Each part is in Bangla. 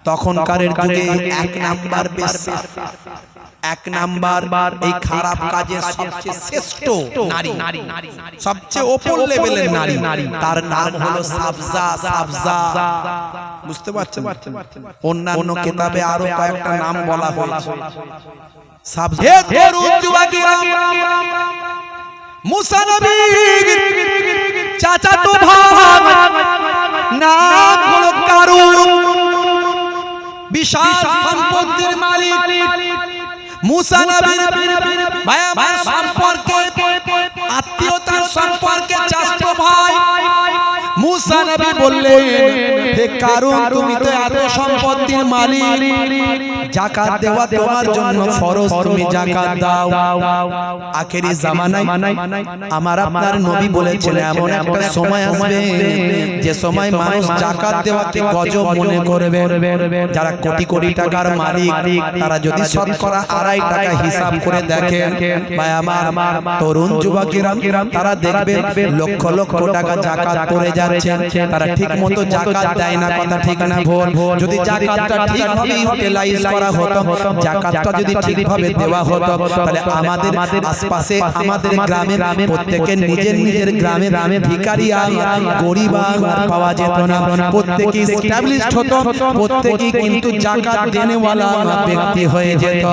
তখনকারের যুগে এক নাম্বার বেশ্যা, এক নাম্বার এই খারাপ কাজের সবচেয়ে শ্রেষ্ঠ নারী, সবচেয়ে ওপর লেভেলের নারী, তার নাম হলো সাবজা। সাবজা বুঝতে পারছেন? অন্যান্য কিতাবে আরো কয়েকটা নাম বলা হয়েছে। সাবজা হে তরুণ যুবকেরা, মুসা নবীর চাচাতো ভাই, নাম হলো কারুন, বিশাল সম্পদের মালিক। মুসা নবীর ভাই সম্পর্কে, আত্মীয়তার সম্পর্কে চাচাতো ভাই। মুসা নবী বললেন, হে কারুন, তুমি তো এত সম্পত্তির মালিক, যাকাত দেওয়া তোমার জন্য ফরজ, তুমি যাকাত দাও। আখেরি জামানায় আমার আপনার নবী বলেছেন, এমন একটা সময় আসবে যে সময় মানুষ যাকাত দেওয়াকে গজব মনে করবে। যারা কোটি কোটি টাকার মালিক, তারা যদি শতকরা 2.5 টাকা হিসাব করে দেখেন, ভাই আমার তরুণ যুবকেরা, তারা দেখবে লক্ষ লক্ষ টাকা যাকাত পড়ে যাচ্ছে, তারা ঠিক মতো যাকাত দেয় না। কথা ঠিক না ভুল? যদি যাকাতটা ঠিকভাবে ইউটিলাইজ করা হতো, যাকাতটা যদি ঠিকভাবে দেওয়া হতো, তাহলে আমাদের আশপাশে, আমাদের গ্রামে, প্রত্যেকের নিজের নিজের গ্রামে ভিখারিয়া, গরিব পাওয়া যেত না। প্রত্যেকেই এস্টাবলিশড হতো, প্রত্যেকেই কিন্তু যাকাত দেনেওয়ালা ব্যক্তি হয়ে যেত।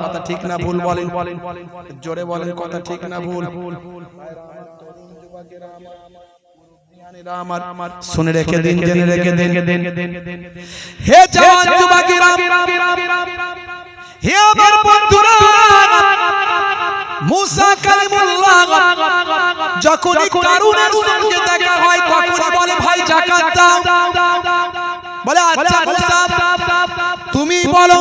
কথা ঠিক না ভুল বলেন? জোরে বলেন, কথা ঠিক না ভুল? শুনে রেখে দিন, জেনে রেখে দিন, হে জওয়ান যুবকেরা, হে আমার বন্ধুরা, মুসা কালিমুল্লাহ যখনই কারুনের সঙ্গে দেখা হয়, তখনই বলে, ভাই যাকাত দাও। বলে, আচ্ছা মুসা, তুমি বলো,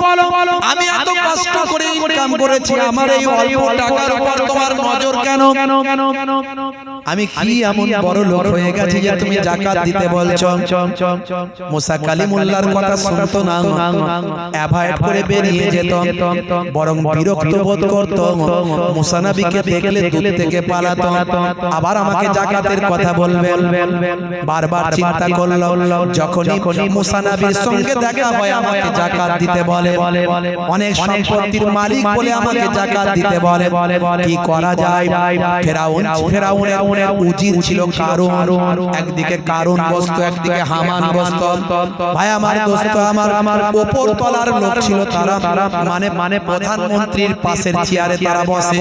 আমি এত কষ্ট করে ইনকাম করেছি, আমার এই অল্প টাকার উপর তোমার নজর কেন? আমি কি এমন বড় লোক হয়ে গেছি যে তুমি যাকাত দিতে বলছো? মুসা কালিমুল্লাহর কথা শুনতো না, অ্যাভয়েড করে বেরিয়ে যেত, বরং বিরক্ত বোধ করত। মুসা নবীকে দেখলে দূর থেকে পালাতো। আবার আমাকে যাকাতের কথা বলবে, বারবার চিন্তা করলো। যখনই মুসা নবীর সঙ্গে দেখা হয়, আমাকে যাকাত দিতে বলে, অনেক সম্পত্তির মালিক বলে আমাকে যাকাত দিতে বলে, কি করা যায়? ফেরাউনের উজির ছিল কারুন, একদিকে কারুন বসতো, একদিকে হামান বসতো। ভাই আমার দোস্ত, আমার উপর তলার লোক ছিল তারা, মানে প্রধানমন্ত্রীর পাশের চেয়ারে তারা বসে।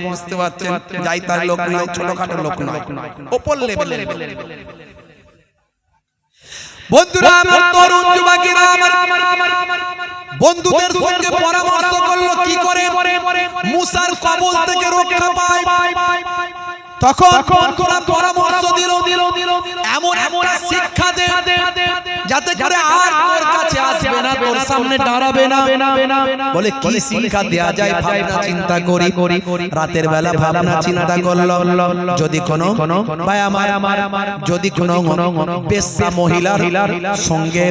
বুঝতে পারছেন? যাই তার লোক নয়, ছোটখাটো লোক নয়, উপর লেভেলের। বন্ধুরা আমার, তরুণ যুবকেরা আমার, বন্ধুদের সঙ্গে পরামর্শ করলো কি করে মুসার কবল থেকে রক্ষা পায়। তখন বন্ধুরা পরামর্শ দিল, এমন একটা শিক্ষা দে যাতে করে আর তোর কাছে আসবে না, তোর সামনে দাঁড়াবে না। বলে, কি শিক্ষা দেয়া যায়? ভাবনা চিন্তা করি। রাতের বেলা ভাবনা চিন্তা করলো, যদি কোনো ভাই আমার, যদি কোনো বেশ্যা মহিলার সঙ্গে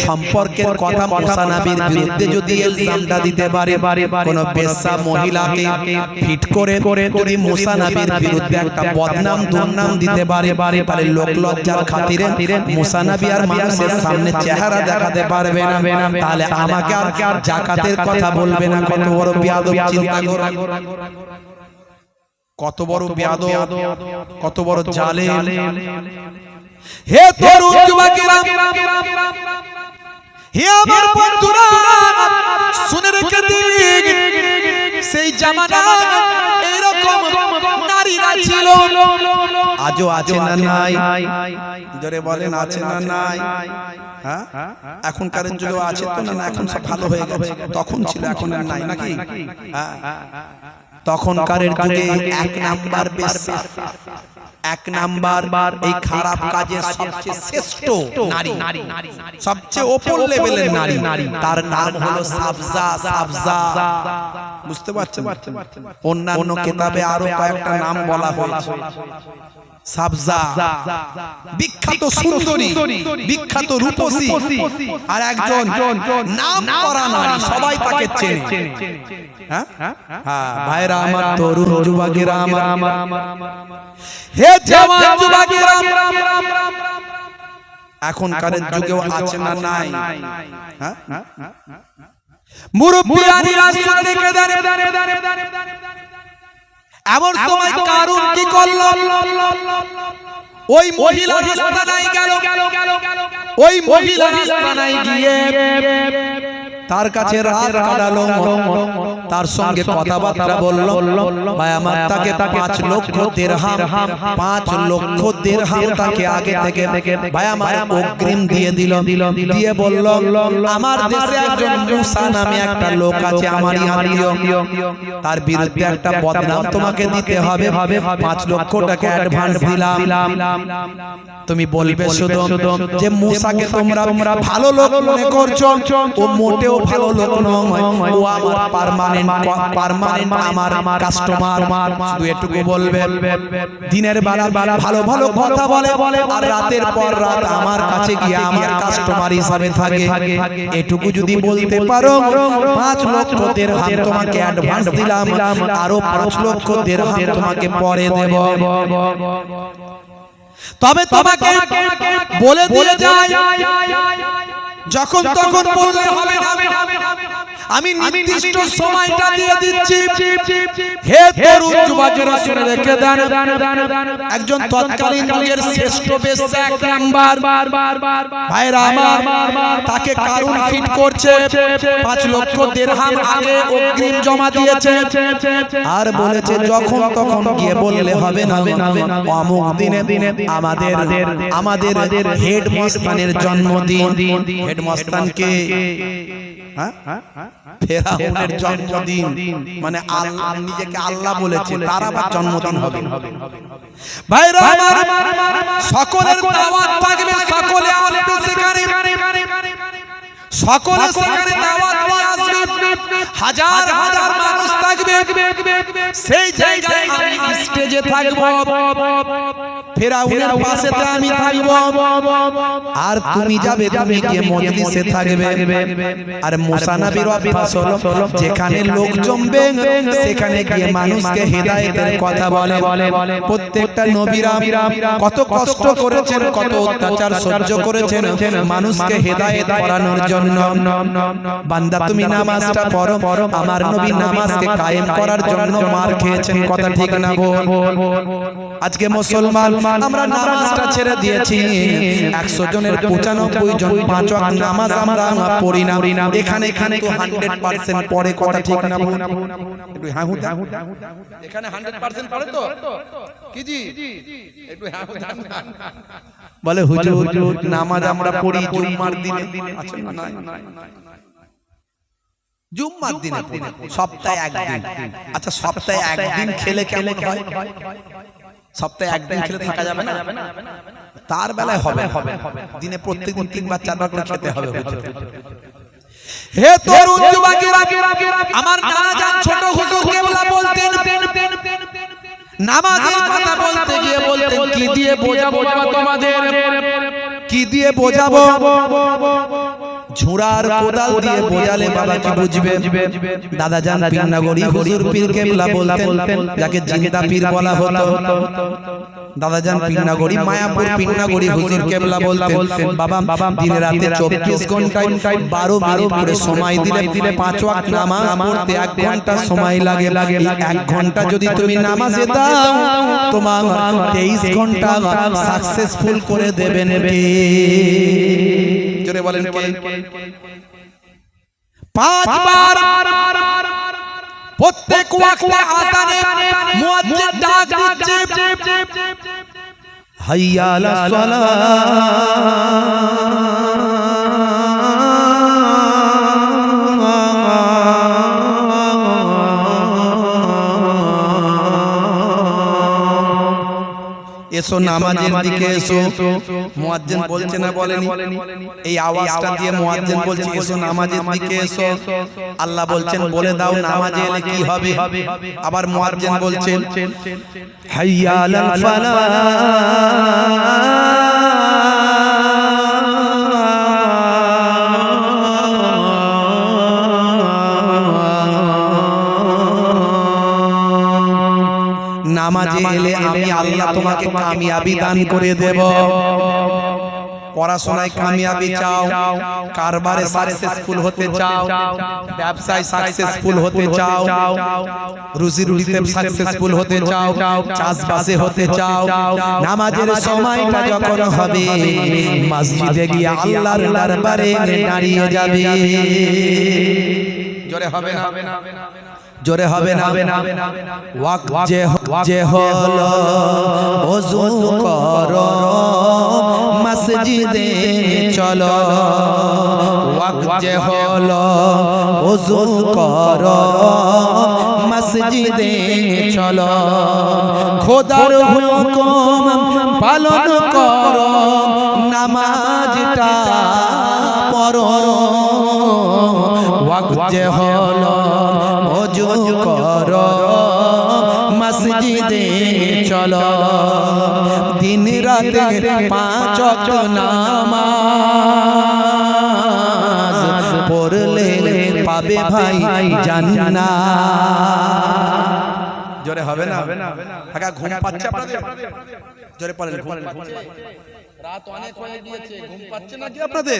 সম্পর্কের কথা মুসা নবীর বিরুদ্ধে যদি ইলজামটা দিতে পারে, কোন বেশ্যা মহিলাকে ফিট করে যদি মুসা নবীর বিরুদ্ধে একটা বদনাম দুর্নাম দিতে পারে, তাহলে লোক লজ্জার খাতিরে মুসা নবী আর মানুষের সামনে চেহারা দেখাতে পারবে না, তাহলে আমাকে আর যাকাতের কথা বলবে না। কত বড় বেয়াদব! চিন্তা করো, কত বড় বেয়াদব, কত বড় জালেম। হে তরুণ যুবকেরা, হে আমার বন্ধুরা, শুনে রেখে দিন, সেই জামানায় এরকম নারীরা ছিল, আজও আছে না নাই? জোরে বলেন, আছে না নাই? হ্যাঁ, এখনকার যুগে আছে তো না? এখন সব ভালো হয়ে গেছে, তখন ছিল, এখন আর নাই নাকি? হ্যাঁ, তখনকারের যুগে এক নাম্বার বেশ্যা, এক নাম্বার এই খারাপ কাজের সবচেয়ে শ্রেষ্ঠ নারী, সবচেয়ে ওপর লেভেলের নারী, তার নাম হলো সাবজা। সাবজা বুঝতে পারছেন? অন্যান্য কিতাবে আরো কয়েকটা নাম বলা হয়েছে। সাবজা বিখ্যাত সুন্দরী, বিখ্যাত রূপসী, আর একজন নাম করা নারী, সবাই তাকে চেনে। হ্যাঁ হ্যাঁ, ভাইরা আমার, তরুণ যুবকেরা আমার, হে জওয়ান যুবকেরা, এখনকার যুগেও আছে না নাই? হ্যাঁ, মুরব্বিয়ানিরা শুনে কেঁদে এমন সময় কারুন কি করলো, ওই মহিলা আস্তানায় গেল, ওই মহিলা আস্তানায় গিয়ে তার কাছে রাত কাটালো, তার সঙ্গে কথাবার্তা বললো। ভাই আমার তাকে 5 লক্ষ দিরহাম, 5 লক্ষ দিরহাম তাকে আগে থেকে ভাই আমার অগ্রিম দিয়ে দিল, দিয়ে বলল আমার দেশে একজন মুসা নামে একটা লোক আছে আমারই আত্মীয়, তার বিরুদ্ধে একটা বদনাম তোমাকে দিতে হবে, 5 লক্ষ টাকা অ্যাডভান্স দিলাম। তুমি বলবে শুধু যে মুসাকে তোমরা ভালো লোক মনে করছো, ও মোটেও ভালো লোক নয়, ও আমার পার্মানেন্ট আমার কাস্টমার। শুধু এটুকু বলবে দিনের বেলা ভালো ভালো কথা বলে আর রাতের পর রাত আমার কাছে গিয়ে আমার কাস্টমার হিসাবে থাকে, এটুকু যদি বলতে পারো 5 লক্ষ দিরহাম তোমাকে অ্যাডভান্স দিলাম, আরো 5 লক্ষ দিরহাম তোমাকে পরে দেব। তবে তোমাকে বলে দিয়ে যায় যখন তখন বললে হবে না, আমি নির্দিষ্ট সময়টা দিয়ে দিচ্ছি। হে তরুণ যুবকেরা শুনে রেখে দেন, একজন তৎকালীন যুগের শ্রেষ্ঠ বেশ্যা 1 নাম্বার ভাইরা আমার, তাকে কারুন ফিট করছে, 5 লক্ষ দিরহাম আগে অগ্রিম জমা দিয়েছে, আর বলেছে যখন তখন গিয়ে বললে হবে না, অমুক দিনে আমাদের হেড মস্তানের জন্মদিন। হেড মস্তানকে ফেরাউনের জন্মদিন, মানে আল্লাহ নিজেকে আল্লাহ বলেছে, তার আবার জন্মদিন হবে। ভাইরা আমার, সকলের দাওয়াত থাকবে, সকলে আসবে সেখানে, সকলে সেখানে দাওয়াত নিয়ে আসবে, হাজার হাজার মানুষ থাকবে, সেই জায়গায় আমি স্টেজে থাকবো, ফেরাউনের পাশেতে আমি থাকবো, আর তুমি যাবে, তুমি গিয়ে মজলিসে থাকবে। আর মুসা নবীর অভ্যাস হলো যেখানে লোক জমবে সেখানে গিয়ে মানুষকে হেদায়েতের কথা বলে। প্রত্যেকটা নবীরা কত কষ্ট করেছেন, কত অত্যাচার সহ্য করেছেন মানুষকে হেদায়েত করানোর জন্য। বান্দা তুমি নামাজটা পড়ো, আমার নবী নামাজকে কায়েম করার জন্য মার খেয়েছেন, কথা ঠিক না বল? আজকে মুসলমান আমরা নামাজটা ছেড়ে দিয়েছি, 100 জনের 95 জন 5 ওয়াক্ত নামাজ আমরা পড়ি না। এখানে কিন্তু 100% পড়ে, কথা ঠিক না বল? একটু হ্যাঁ হুঁ, এখানে 100% পড়ে তো কি জি? একটু হ্যাঁ হুঁ বলে হুজুর নামাজ আমরা পড়ি জুম্মার দিনে, আচ্ছা না জুম্মার দিনে পড়ি, সপ্তাহে একদিন। আচ্ছা সপ্তাহে একদিন খেলে কেমন হয়? সপ্তাহে একদিন খেলে থাকা যাবে না? তার বেলায় হবে, দিনে প্রত্যেকদিন 3 বার 4 বার করে খেতে হবে। হে তরুণ যুবকেরা, আমার নানা জান ছোট হুজুর কেবলা বলতেন, নামাজের কথা বলতে গিয়ে বলতেন কি দিয়ে বোঝাবো বাবা তোমাদের, কি দিয়ে বোঝাবো? ঝুড়ার কোদাল দিয়ে বোঝালে বাবা কি বুঝবে? দাদা জান পীরনগরী হুজুর পীর কেবলা বলতেন, যাকে জিন্দা পীর বলা হতো। দাদা জান পীরনগরী মায়াপুর পীরনগরী হুজুর কেবলা বলতেন, বাবা দিনে রাতে 24 ঘন্টায় 12 মিনিট করে সময় দিলে 5 ওয়াক্ত নামাজ পড়তে 1 ঘন্টা সময় লাগে। 1 ঘন্টা যদি তুমি নামাজে দাও, তোমার 23 ঘন্টা সাকসেসফুল করে দেবেন কে? জোরে বলেন কে? 5 বার প্রত্যেক ওয়াক্তে আযানে মুয়াজ্জিন ডাক দিচ্ছে, হাইয়া আলাস সালাহ, এসো নামাজের দিকে এসো। মুয়াজ্জিন বলছে না বলেনি? এই আওয়াজটা দিয়ে মুয়াজ্জিন বলছে এসো নামাজের দিকে এসো। আল্লাহ বলছেন বলে দাও নামাজে এলে কি হবে? আবার মুয়াজ্জিন বলছেন হাইয়া আলাল ফালাহ, নামাজে এলে আমি আল্লাহ তোমাকে কামিয়াবি দান করে দেব। পড়াশোনায় কামিয়াবি চাও, কারবারে সাকসেসফুল হতে চাও, ব্যবসায় সাকসেসফুল হতে চাও, রুজি রুটিতে সাকসেসফুল হতে চাও, চাষবাসে হতে চাও, নামাজের সময়টা যখন হবে মসজিদে গিয়ে আল্লাহর দরবারে দাঁড়িয়ে যাবে। জোরে হবে না? জোরে হবে না? ওয়াক্ত যে হলো ওযু করো মসজিদে চলো, ওয়াক্ত যে হলো ওযু করো মসজিদে চলো, খোদার হুকুম পালন করো, নামাজটা পড়ো। ওয়াক্ত যে হলো ওযু করো মসজিদে চলো, দিন রাতে 5 ওয়াক্ত নামাজ পড়লে পাবে ভাই জান্নাত। জোরে হবে না? আগা ঘুম পাচ্ছে আপনাদের? জোরে পড়েন। ঘুম পাচ্ছে? রাত অনেক হয়ে গিয়েছে, ঘুম পাচ্ছে নাকি আপনাদের?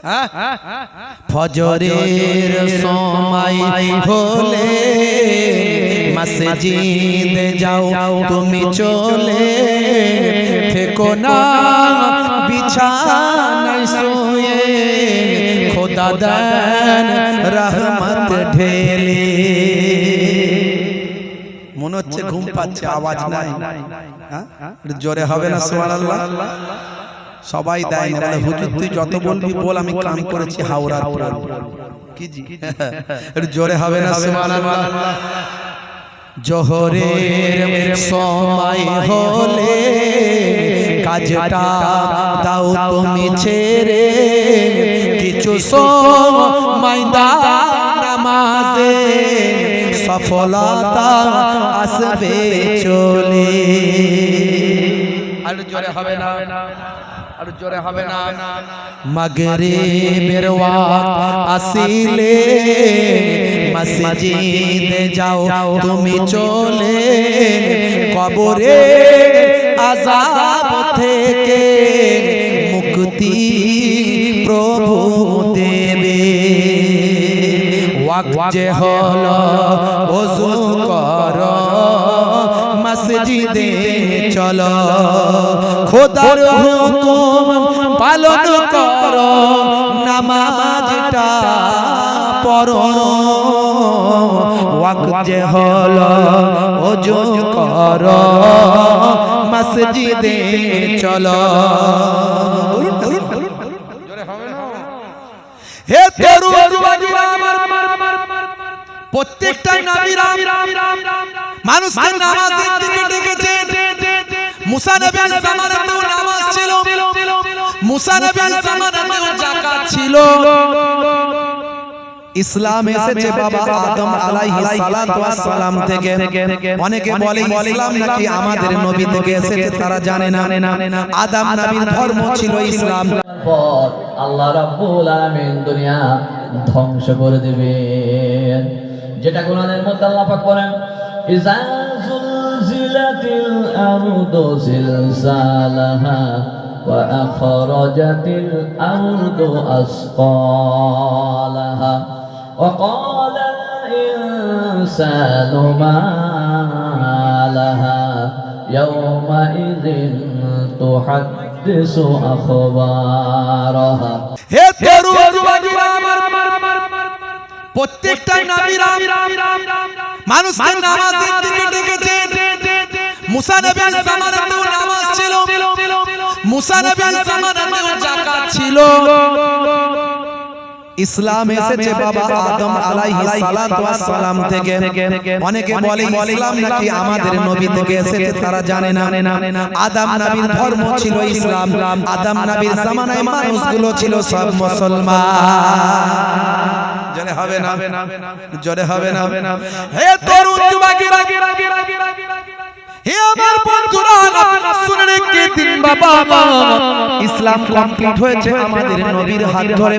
হ্যাঁ, ফজরের সময় হলে মসজিদে যাও তুমি চলে, থেকো না বিছানায় শুয়ে, খোদা দেন রহমত ঢেলে। মনে হচ্ছে ঘুম পাচ্ছে, আওয়াজ নাই। জোরে হবে না? সুবহানাল্লাহ। সবাই দেয় না, বলে হুজুর তুই যত বলবি বল, আমি কাম করেছি হাওড়ার পর। কি জি? জোরে হবে না? সুবহানাল্লাহ। জোহরের সময় হলে কাজটা দাও তুমি ছেড়ে, কিছু সময় দাও নামাজে, সফলতা আসবে চলে। আর জোরে হবে না? আর জোরে হবে না? মাগরিবের ওয়াক্ত আসিলে মসজিদে যাও তুমি চলে, কবরে আযাব থেকে মুক্তি প্রভু দেবে। ওয়াক্ত যে হলো ওযু করো মসজিদে চলো, খোদার হুকুম পালন করো, নামাজটা পড়ো। ওয়াক্ত যে হলো ওযু করো মসজিদে চলো। হে তরুণ যুবকেরা, প্রত্যেকটা নবীরা মানুষকে নামাজের দিকে ডেকেছেন। মুসা নবীর জামানাতেও নামাজ ছিল, মুসা নবীর জামানাতেও যাকাত ছিল। ইসলাম এসেছে বাবা আদম আলাইহিস সালাতু ওয়াস সালাম থেকে। অনেকে বলে ইসলাম নাকি আমাদের নবী থেকে এসেছে, তারা জানে না আদম নবীর ধর্ম ছিল ইসলাম। পর আল্লাহ রাব্বুল আলামিন দুনিয়া ধ্বংস করে দিবেন, যেটা কোরআনের মধ্যে আল্লাহ পাক বলেন, ইযা যুলজিলাতিল আরদু জিলজালাহা ওয়া আখরাজাতিল আরদু আসকালাহা ওয়া ক্বালাল ইনসানু মা লাহা ইয়াওমা ইযিন তুহাদ্দিসু আখবারাহা। হে তরুণ যুবকেরা, প্রত্যেকটা নবীরা মানুষকে নামাজের দিকে ডেকেছেন। মুসা নবীর জামানাতেও নামাজ ছিল, মুসা নবীর জামানাতেও যাকাত ছিল। ইসলাম এসেছে বাবা আদম আলাইহিস সালাতু ওয়াস সালাম থেকে। অনেকে বলে ইসলাম নাকি আমাদের নবী থেকে এসেছে, তারা জানে না আদম নবীর ধর্ম ছিল ইসলাম। আদম নবীর জামানায় মানুষগুলো ছিল সব মুসলমান। জোরে হবে না? জোরে হবে না? হে তরুণ যুবকেরা, হে আমার বন্ধুরা শুনে রেখে দিন বাবা, ইসলাম কমপ্লিট হয়েছে আমাদের নবীর হাত ধরে,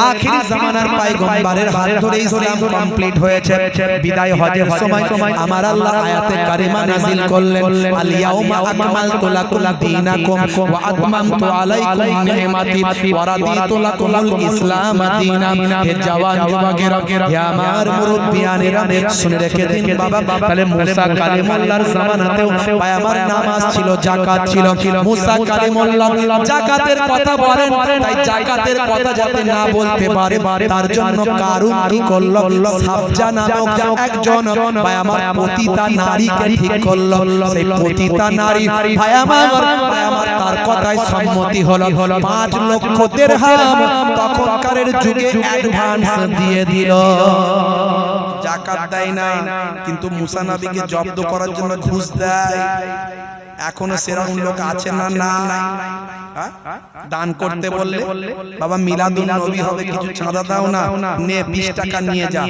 আখিরি জামানার পয়গম্বরের হাত ধরে ইসলাম কমপ্লিট হয়েছে। বিদায় হজের সময় আমার আল্লাহ আয়াতে কারিমা নাযিল করলেন, আল ইয়াউমা আকমালতু লাকুম দীনাকুম ওয়া আতমামতু আলাইকুম নি'মাতি ওয়া রাদিতু লাকুমুল ইসলাম দীনান। হে জওয়ান যুবকেরা, হে আমার মুরব্বিয়ানেরা, শুনে রেখে দিন বাবা, তাহলে মুসা কালিমুল্লাহর জামানাতেও আমার নামাজ ছিল, যাকাত ছিল। মুসা কালিমুল্লাহ যাকাতের কথা বলেন, তাই যাকাতের কথা যাতে না বলতে পারে তার জন্য কারুন কি করলো, সাবজা নামক একজন ভাই আমার পতিতা নারীকে ঠিক করলো। সেই পতিতা নারী ভাই আমার তার কথায় সম্মতি হলো। 5 লক্ষ দিরহাম তখনকারের যুগে অ্যাডভান্স দিয়ে দিল। যাকাত দেয় না, কিন্তু মুসা নবীকে জব্দ করার জন্য ঘুষ দেয়। এখনো সেরকম লোক আছে না? না, দান করতে বললে বাবা মিলাদুন নবী হবে, কিছু চাঁদা দাও না, নে 20 টাকা নিয়ে যা।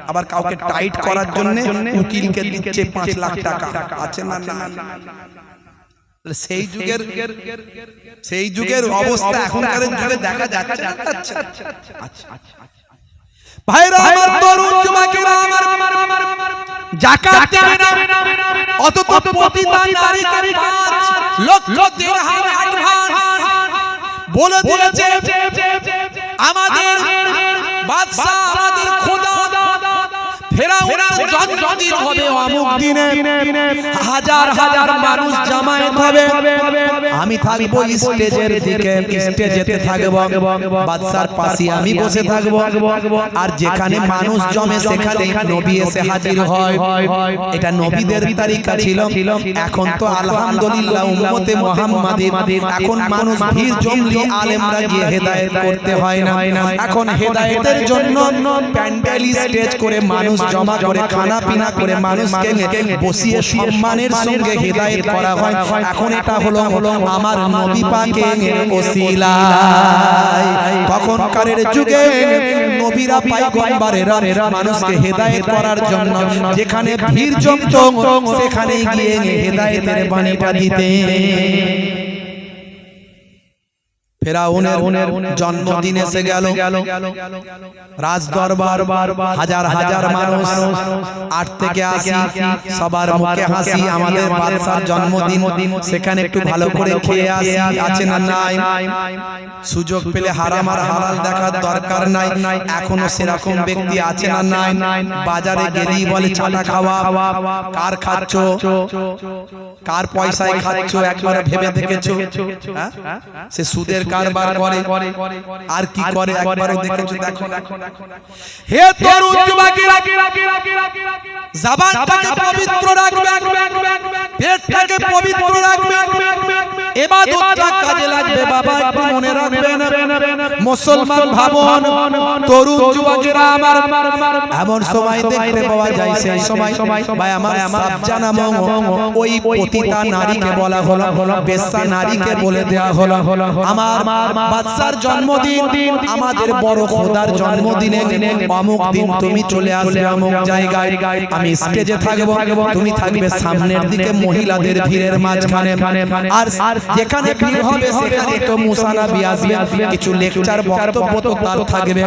আবার কাউকে টাইট করার জন্য উকিলকে দিচ্ছে 5 লাখ টাকা, আছে না? না। সেই যুগের অবস্থা এখনকার যুগে দেখা যাচ্ছে। ভাইরা আমার, তরুণ যুবকেরা আমার, যাকাত দেবে না, অথচ পতিতা নারীকে 5 লক্ষ দিরহাম অ্যাডভান্স বলে দিয়েছে আমাদের বাদশা, আমাদের খোদা। ফেরাউনের জন্মদিন হবে অমুক দিনে, হাজার হাজার মানুষ জামায়াত হবে, আমি থাকবো স্টেজের দিকে, স্টেজেতে থাকবো, বাদশার পাশে আমি বসে থাকবো, আর যেখানে মানুষ জমে সেখানে নবী এসে হাজির হয়। এটা নবীদের তারিকা ছিল। এখন তো আলহামদুলিল্লাহ উম্মতে মুহাম্মাদি, এখন মানুষ ভিড় জমলে আলেমরা গিয়ে হেদায়েত করতে হয় না। এখন হেদায়েতের জন্য প্যান্ডেল স্টেজ করে মানুষ জমা করে খানা পিনা করে মানুষকে বসিয়ে সম্মানের সঙ্গে হেদায়েত করা হয়। এখন এটা হলো আমার নবী পাকের ওসিলায়। তখনকারের যুগে নবীরা পয়গম্বরেরা মানুষকে হেদায়েত করার জন্য যেখানে ভিড় জমত সেখানে গিয়ে হেদায়েতের বাণীটা দিতেন। ফেরাউনের জন্মদিন এসে গেল, রাজ দরবার, হাজার হাজার মানুষ 8 থেকে 80, সবার মুখে হাসি। আমাদের বাদশার জন্মদিন, সেখানে একটু ভালো করে খেয়ে আসি, আছে না? নাই। সুযোগ পেলে হারাম আর হালাল দেখার দরকার নাই। এখনো সেরকম ব্যক্তি আছে না? নাই। বাজারে গেলেই বলে চাটা খাওয়া। কার খাচ্ছ, কার পয়সায় খাচ্ছ একবার ভেবে দেখেছো? সে সুদের কারবার করে, আর কি করে একবার দেখেছো? দেখো। হে তরুণ যুবকেরা, জবানটাকে পবিত্র রাখবেন, পেটটাকে পবিত্র রাখবেন, ইবাদতটা কাজে লাগবে বাবা, একটু মনে রাখবেন। মুসলমান ভাবন, তরুণ যুবকেরা আমার, এমন সময় দেখতে পাওয়া যায়, সেই সময় ভাই আমার সাবজা নামক ওই পতিতা নারীকে বলা হলো, বেশ্যা নারীকে বলে দেয়া হলো, আমার বাদশার জন্মদিন, আমাদের বড় খোদার জন্মদিনে অমুক দিন তুমি চলে আসবে অমুক জায়গায়, আমি স্টেজে থাকবো, তুমি থাকবে সামনের দিকে মহিলাদের ভিড়ের মাঝখানে, আর যেখানে ভিড় হবে সেখানে তো মুসা নবী আসবে, কিছু লেকচার বক্তব্য তো তার থাকবে,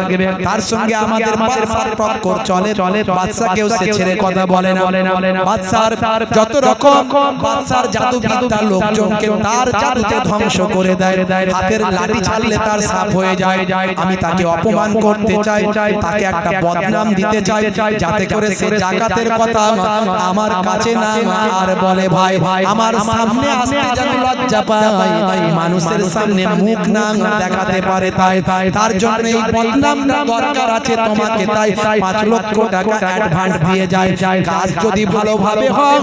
তার সঙ্গে আমাদের বাদশার টক্কর চলে। বাদশাকেও সে ছেড়ে কথা বলে না। বাদশার যত রকম বাদশার জাদুবিদ্যা লোকজনকে তার জাদুতে ধ্বংস করে দেয়, হাতের লাঠি ছাড়লে তার সাফ হয়ে যায়। আমি তাকে অপমান করতে চাই, তাকে একটা বদনাম দিতে চাই, যাতে করে সে যাকাতের কথা আমার কাছে না আর বলে ভাই আমার সামনে আসতে যেন লজ্জা পায়, মানুষের সামনে মুখ না দেখাতে পারে, তাই তার জন্য এই বদনামটা দরকার আছে তোমাকে, তাই 5 লক্ষ টাকা অ্যাডভান্স দিয়ে যায়। কাজ যদি ভালোভাবে হয়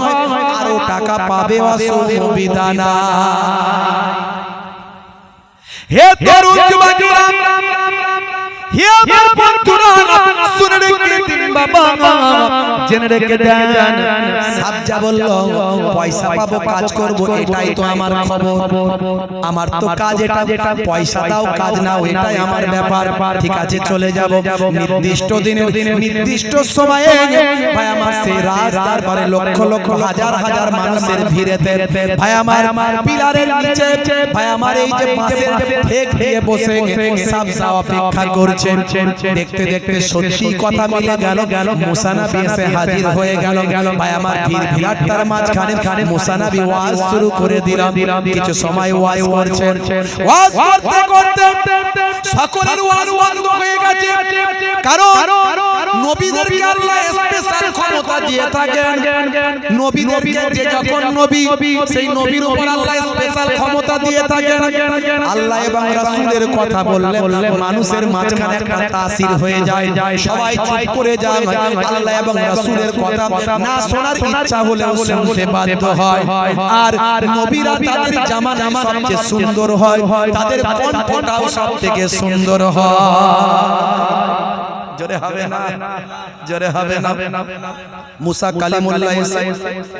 আরো টাকা পাবে, অসুবিধা না। হে তরুণ যুবকেরা, হে আমার বন্ধুরা, শুনে রেখে দিন বাবা জেনে রেখে দেন। সাবজা বলল পয়সা পাবো, কাজ করব, এটাই তো আমার খবর। আমার তো কাজ এটা, পয়সা দাও কাজ নাও এটাই আমার ব্যাপার। ঠিক আছে চলে যাব। নির্দিষ্ট দিনে নির্দিষ্ট সময়ে ভাই আমার সেই রাস্তার পারে লক্ষ লক্ষ হাজার হাজার মানুষের ভিড়েতে ভাই আমার পিলারের নিচে ভাই আমার এই যে পাশে ঠেক দিয়ে বসে সাবজা অপেক্ষা করছেন। দেখতে দেখতে সত্যি কথা মিলে গেল। মুসা নবী এসে হাজির হয়ে গেল। ভাই আমার ভিড় ভিড়াট্টার মাঝখানে মুসা নবী ওয়াজ শুরু করে দিলাম। কিছু সময় ওয়াজ করছেন, ওয়াজ করতে করতে সকলের ওয়াজ বন্ধ হয়ে গেছে। কারণ নবীদেরকে আল্লাহ স্পেশাল ক্ষমতা দিয়ে থাকেন। নবীদেরকে যে যখন নবী সেই নবীর উপর আল্লাহ স্পেশাল ক্ষমতা দিয়ে থাকেন। আল্লাহ এবং রাসূলের কথা বললে মানুষের মাঝখানে একটা তাসির হয়ে যায়, সবাই চুপ করে যায়। আল্লাহ এবং রাসূলের কথা না শোনার ইচ্ছা হলেও শুনতে বাধ্য হয়। আর নবীরা তাদের জামা সবচেয়ে সুন্দর হয়, তাদের কণ্ঠটাও সবথেকে সুন্দর হয়। জোরে হবে না, জোরে হবে না। মুসা কালিমুল্লাহ এসে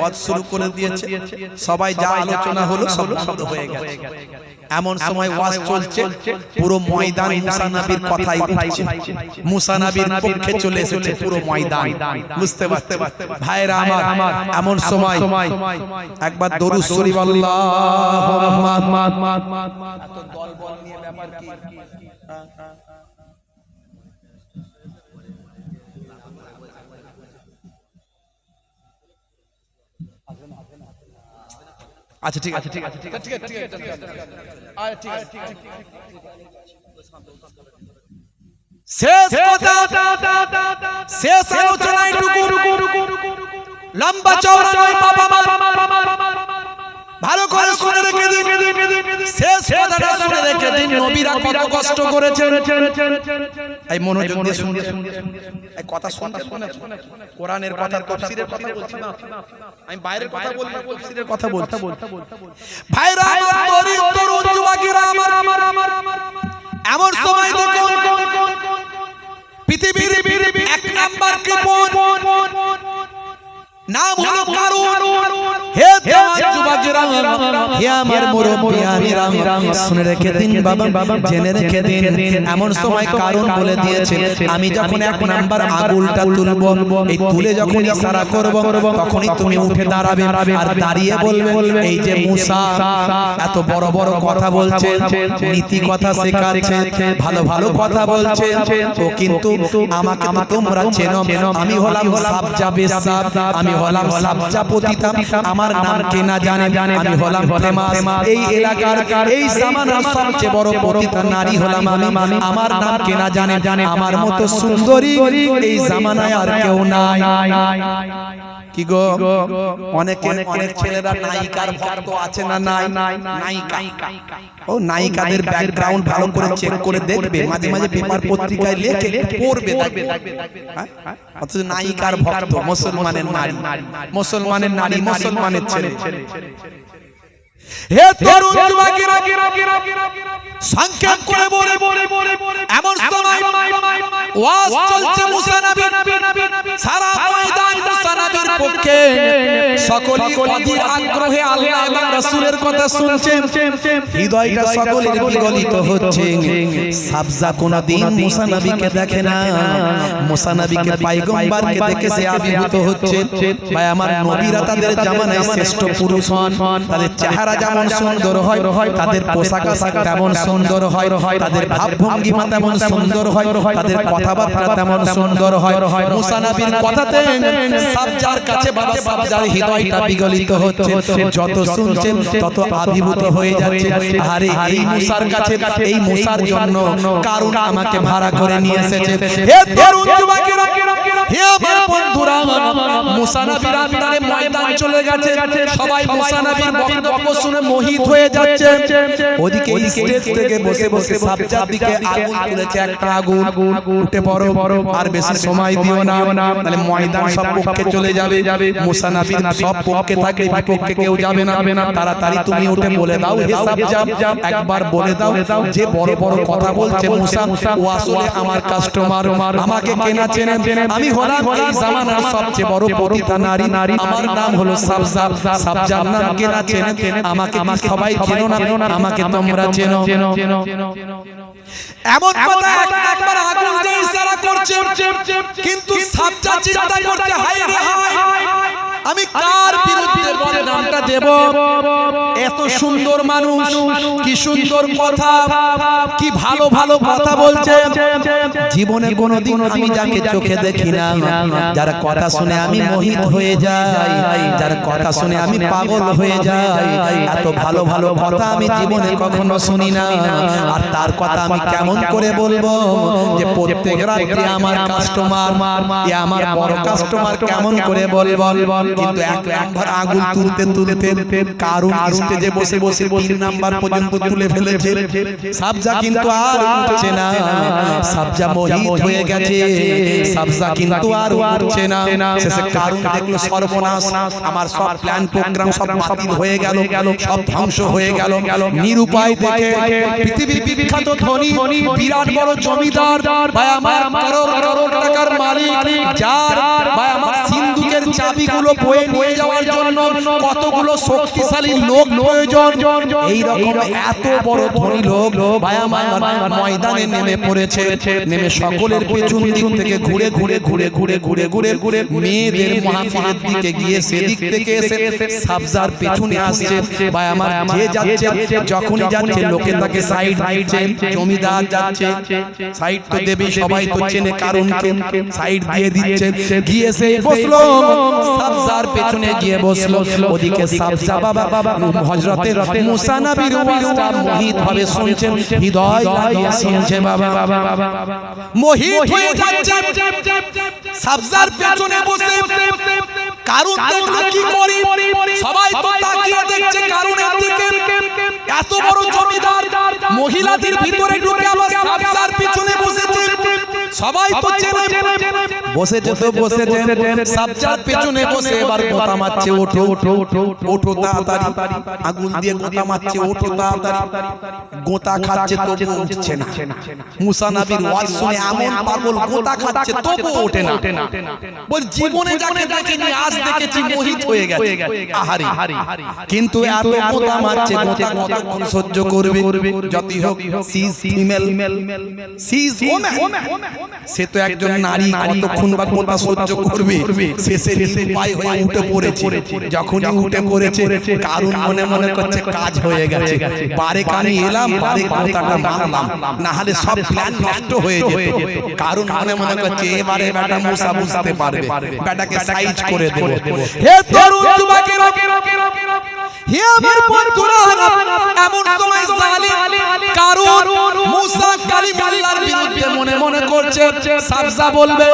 ওয়াজ শুরু করে দিয়েছে। সবাই যা আলোচনা হলো সব বন্ধ হয়ে গেছে। এমন সময় ওয়াজ চলছে, পুরো ময়দান মুসা নবীর কথাই উঠছে। মুসা নবীর পক্ষে চলে এসেছে পুরো ময়দান। বুঝতে পারছেন ভাইরা আমার? এমন সময় একবার দরুদ শরীফ আল্লাহুম্মা এত দলবল নিয়ে ব্যাপার কি? আচ্ছা ঠিক আছে, ঠিক আছে, ঠিক আছে, ঠিক আছে, ঠিক আছে, ঠিক আছে, ঠিক আছে। শেষ কথা, শেষ আলোচনাটুকু লম্বা চওড়া নয় বাবা, ভালো করে শুনে রেখে দিন। শেষ কথাটা শুনে রেখে দিন। নবীরা কত কষ্ট করেছেন, এই মনোযোগ দিয়ে শুনতে এই কথা শুনতে শুনে কোরআনের কথা, তাফসীরের কথা বলছি না, আমি বাইরের কথা বলছি, তাফসীরের কথা বলছি। ভাইরা আমার, তরুণ যুবকেরা আমার, এমন সময় দেখুন পৃথিবীর এক নাম্বার কৃপণ নাম হলো কারুন। হে যুবকেরা, হে আমার মুরব্বিয়ানেরা, শুনে রেখে দিন বাবা, জেনে রেখে দিন। এমন সময় কারুন বলে দিয়েছে, আমি যখন এক নাম্বার আগুলটা তুলবো, এই তুলে যখন ইশারা করব, তখনই তুমি উঠে দাঁড়াবে আর দাঁড়িয়ে বলবে, এই যে মুসা এত বড় বড় কথা বলছে, নীতি কথা শেখাচ্ছে, ভালো ভালো কথা বলছে, ও কিন্তু আমাকে তো তোমরা চেনো, আমি হলাম সাবজা বেসাব, আমি হলাম সাবজা পতিতা, আমার নাম কে না জানে, আমি হলাম ফেমাস, এই এলাকার এই জামানার সবচেয়ে বড় পতিতা নারী হলাম আমি, আমার নাম কে না জানে, আমার মতো সুন্দরী এই জামানায় আর কেউ নাই। কি গো, অনেক ছেলেরা নায়িকার ভক্ত আছে না? নাই, নায়িকা, ও নায়িকাদের ব্যাকগ্রাউন্ড ভালো করে চেক করে দেখবে, মাঝে মাঝে পেপার পত্রিকায় লেখে পড়বে, অথচ নায়িকার ভক্ত মুসলমানের নারী, মুসলমানের নারী, মুসলমানের ছেলে। হে তরুণ যুবকেরা, সংক্ষেপ করে বলে, এমন সময় ওয়াজ চলছে মুসা নবী, সারা ময়দান মুসা নবীর পক্ষে, সকলেই অধীর আগ্রহে আল্লাহ এবং রাসূলের কথা শুনছে, হৃদয়টা সকলের বিগলিত হচ্ছে। সাবজা কোনদিন মুসা নবীকে দেখে না, মুসা নবীকে পয়গম্বরকে দেখে সে আবির্ভূত হচ্ছে। ভাই আমার, নবীরা তাদের জামানায় শ্রেষ্ঠ পুরুষ হন, তাদের চেহারা যেমন সুন্দর হয়, তাদের পোশাক আশাক তেমন সুন্দর হয়, তাদের ভাবভঙ্গিমা তেমন সুন্দর হয়, তাদের কথাবার্তা তেমন সুন্দর হয়। মুসা নবীর কথাতে সাবজার কাছে বাবা সাবজার হৃদয়টা বিগলিত হচ্ছে, যত শুনছেন তত আবির্ভূত হয়ে যাচ্ছে। আরে এই মুসার কাছে, এই মুসার জন্য কারণ আমাকে ভাড়া করে নিয়ে এসেছে। হে তরুণ যুবকেরা, হে আমার বন্ধুরা, মুসা নবীর আন্দারে ময়দান চলে গেছে, সবাই মুসা নবীর বক্তব্য শুনে মোহিত হয়ে যাচ্ছে। ওদিকে স্টেজ থেকে বসে বসে সাবজার দিকে আগুন তুলেছে, একটা আগুন, উঠে পড়ো, আর বেশি সময় দিও না, তাহলে ময়দান সব পক্ষে চলে যাবে। মুসা নবীর সব পক্ষে থাকে, বিপক্ষে কেউ যাবে না। তাড়াতাড়ি তুমি উঠে বলে দাও, হে সাবজা, একবার বলে দাও যে বড় বড় কথা বলছে মুসা, ও আসলে আমার কাস্টমার, আমাকে কেনা চেনে, আমি হলাম এই জামানার সবচেয়ে বড় পতিতা নারী, আমার নাম হলো সাবজা। সাবজার নাম কে না চেনে? আমাকে কি সবাই চেনো না? আমাকে তোমরা চেনো? এমন কথা একবার আগুন যে ইশারা করছে, কিন্তু সাবজা চিন্তা করতে হায় রে হায়, আমি কার বিরুদ্ধে বদনামটা দেব? এত সুন্দর মানুষ, কি সুন্দর কথা, কি ভালো ভালো কথা বলছে। জীবনে কোনোদিন আমি যাকে চোখে দেখি না, যার কথা শুনে আমি মোহিত হয়ে যাই, যার কথা শুনে আমি পাগল হয়ে যাই, এত ভালো ভালো কথা আমি জীবনে কখনো শুনি না। আর তার কথা আমি কেমন করে বলবো যে প্রত্যেক রাতে আমার কাস্টমার, আমার বড় কাস্টমার, কেমন করে বলবো? কিন্তু এক নাম্বার আগুন তুলতে তুলতে কারণ স্টেজে বসে বসে 3 নাম্বার পর্যন্ত তুলে ফেলেছে। সাবজা কিন্তু আর উঠছে না, সাবজা মোহিত হয়ে গেছে, সাবজা কিন্তু আর উঠছে না। শেষে কারণ দেখলো সর্বনাশ, আমার সব প্ল্যান প্রোগ্রাম সব বাতিল হয়ে গেল, সব ধ্বংস হয়ে গেল। নিরুপায় থেকে পৃথিবীর বিখ্যাত ধনী বিরাট বড় জমিদার ভাই আমার, করোড় করোড় টাকার মালিক, যার ভাই আমার সিন্ধুকের চাবিগুলো বয়ে নিয়ে যাওয়ার জন্য কতগুলো শক্তিশালী লোক প্রয়োজন, এই রকম এত বড় ধনী লোক ভাই আমার ময়দানে নেমে পড়েছে। নেমে সকলের পেছন দিক থেকে ঘুরে ঘুরে ঘুরে ঘুরে ঘুরে ঘুরে ঘুরে মেয়েদের মাহফিলের দিকে গিয়ে সেদিক থেকে এসে সাবজার পেছনে আসছে। ভাই আমার যে যাচ্ছে, যখনই যাচ্ছে লোকে তাকে সাইড দিচ্ছে, জমিদার যাচ্ছে সাইড তো দেবে, সবাই তো চেনে কারণকে, সাইড দিয়ে দিচ্ছে। গিয়ে সে বসলো, সাবজার পেছনে গিয়ে বসলো। ওদিকে সাবজা বাবা হযরতে মুসা নবীর ওয়াজটা মোহিত ভাবে শুনছেন, হৃদয় লাগিয়ে শুনছে বাবা, মোহিত হয়ে যাচ্ছে। সাবজার পেছনে বসে কারণ দেখলো কি করি, সবাই তো তাকিয়ে দেখছে কারণের দিকে। এত বড় জমিদার মহিলাদের ভিতরে ঢুকে আবার সাবজার পেছনে বসেছে, সবাই তো চেনে। বসেছে তো বসেছে, সাবজার পেছনে বসে এবার গোতা মারছে, ওঠো ওঠো তাড়াতাড়ি, আগুন দিয়ে গোতা মারছে, ওঠো তাড়াতাড়ি। গোতা খাচ্ছে তবু উঠছে না। মুসা নবীর ওয়াজ শুনে এমন পাগল, গোতা খাচ্ছে তবু ওঠে না। বল জীবনে যাকে দেখিনি আজ দেখেছি মোহিত হয়ে গেছে। আহারি, কিন্তু এত গোতা মারছে, গোতা কতক্ষণ সহ্য করবে? যতই হোক সিজ ফিমেল, সিজ ওম্যান, সে তো একজন নারী, কতক্ষণ বা গোতা সহ্য করবে? শেষে নিরুপায় হয়ে উঠে পড়েছে। যখনই উঠে পড়েছে কারণ মনে মনে করছে কাজ হয়ে গেছে, বারে কানে এলাম, বারে গোতাটা মারলাম, না হলে সব প্ল্যান নষ্ট হয়ে যেত। কারণ মনে মনে করছে এবারে বেটা মুসা বুঝতে পারবে, বেটাকে সাইজ করে দেব। হে তরুণ যুবকেরা, হে আমার বন্ধুরা, এমন সময় জালিম কারণ মুসা কালিমাল্লাহর বিরুদ্ধে মনে মনে করছে। সাবজা বলবে,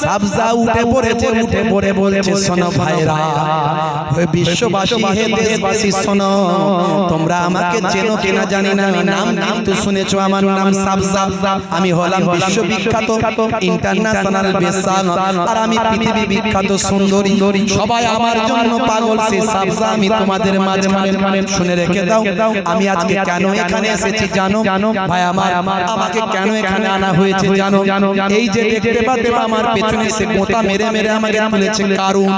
সাবজা উঠে পড়েছে, উঠে পড়ে বলছে, শোনো ভাইরা, হে বিশ্ববাসী, হে দেশবাসী, শোনো, তোমরা আমাকে চেনো কিনা জানি না, নাম কিন্তু শুনেছো, আমার নাম সাবজা। আমি হলাম বিশ্ববিখ্যাত ইন্টারন্যাশনাল বেসান, আর আমি পৃথিবী বিখ্যাত সুন্দরী, সবাই আমার জন্য পাগল। সে সাবজা আমি তোমাদের মাঝখানে, শুনে রেখে দাও। আমি আজকে কেন এখানে এসেছি জানো ভাই আমার? আমাকে কেন এখানে আনা হয়েছে জানো? এই যে দেখতে পাচ্ছ আমার পেছনে সে গোতা মেরে মেরে আমাকে তুলেছে কারণ,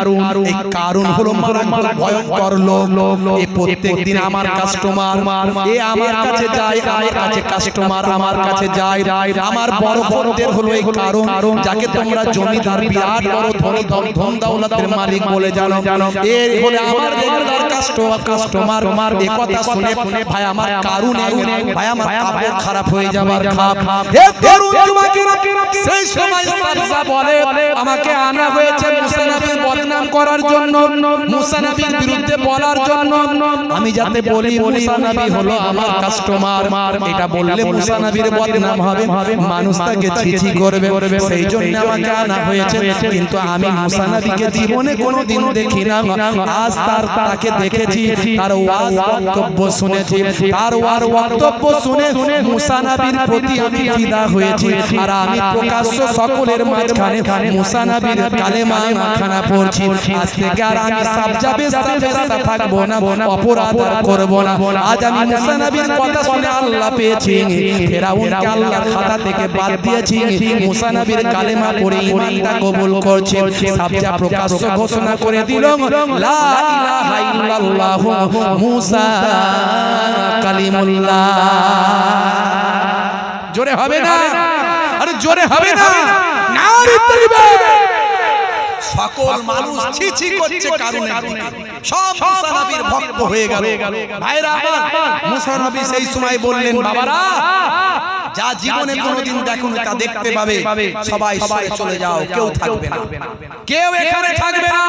এই কারণ হলো মারাত্মক ভয়ঙ্কর লোক। এই প্রত্যেকদিন আমার কাস্টমার, এ আমার কাছে যায়, আমার কাছে কাস্টমার আমার কাছে যায়। আমার বড় ভক্তের হলো এই কারণ, যাকে তোমরা জমিদার, বিরাট বড় ধনী ধন দৌলতের মালিক বলে জানো। এর হলো আমার রেগুলার কাস্টমার। এই কথা শুনে ভাই আমার কারণ, ভাই আমার কাপড় খারাপ হয়ে যাবার খাপ। হে তরুণ যুবকেরা, সেই সময় সাবজা বলে, আমাকে আনা হয়েছে মুসা নবীর বদনাম করার জন্য, মুসা নবীর বিরুদ্ধে বলার জন্য। আমি যাতে বলি মুসা নবী হলো আমার কাস্টমার, এটা বললে মুসা নবীর বদনাম হবে, মানুষ তাকে ছিছি করবে, সেই জন্য আমাকে আনা হয়েছে। কিন্তু আমি মুসা নবীকে জীবনে কোনোদিন দেখি না, আজ তাকে দেখে দেখেছি, তার ওয়াজ বক্তব্য শুনেছি, তার ওয়াজ বক্তব্য শুনে মুসা নবীর প্রতি আমি ফিদা হয়েছি। আর আমি প্রকাশ্য সকলের মাঝখানে মুসা নবীর কালেমা খানা পড়ছি। আজ থেকে আর আমি সাবজাবে থাকবো না, অপরাধ আর করব না। আজ আমি মুসা নবীর কথা শুনে আল্লাহ পেয়েছি, ফেরাউনকে আল্লাহর খাতা থেকে বাদ দিয়েছি। মুসা নবীর কালেমা পড়ে ঈমানটা কবুল করছি। সাবজা প্রকাশ্য ঘোষণা করে দিল, লা ইলাহা ইল্লাল্লাহু মুসা কালিমুল্লাহ। জোরে হবে না? আরে জোরে হবে না? নারে তাকবীর! সকল মানুষ ছিছি করছে কারণে সব মুসা নবীর ভক্ত হয়ে গেল। ভাইরা আমার, মুসা নবী সেই সময় বললেন, বাবারা যা জীবনে কোনোদিন দেখুন তা দেখতে পাবে, সবাই সরে চলে যাও, কেউ থাকবে না, কেউ এখানে থাকবে না।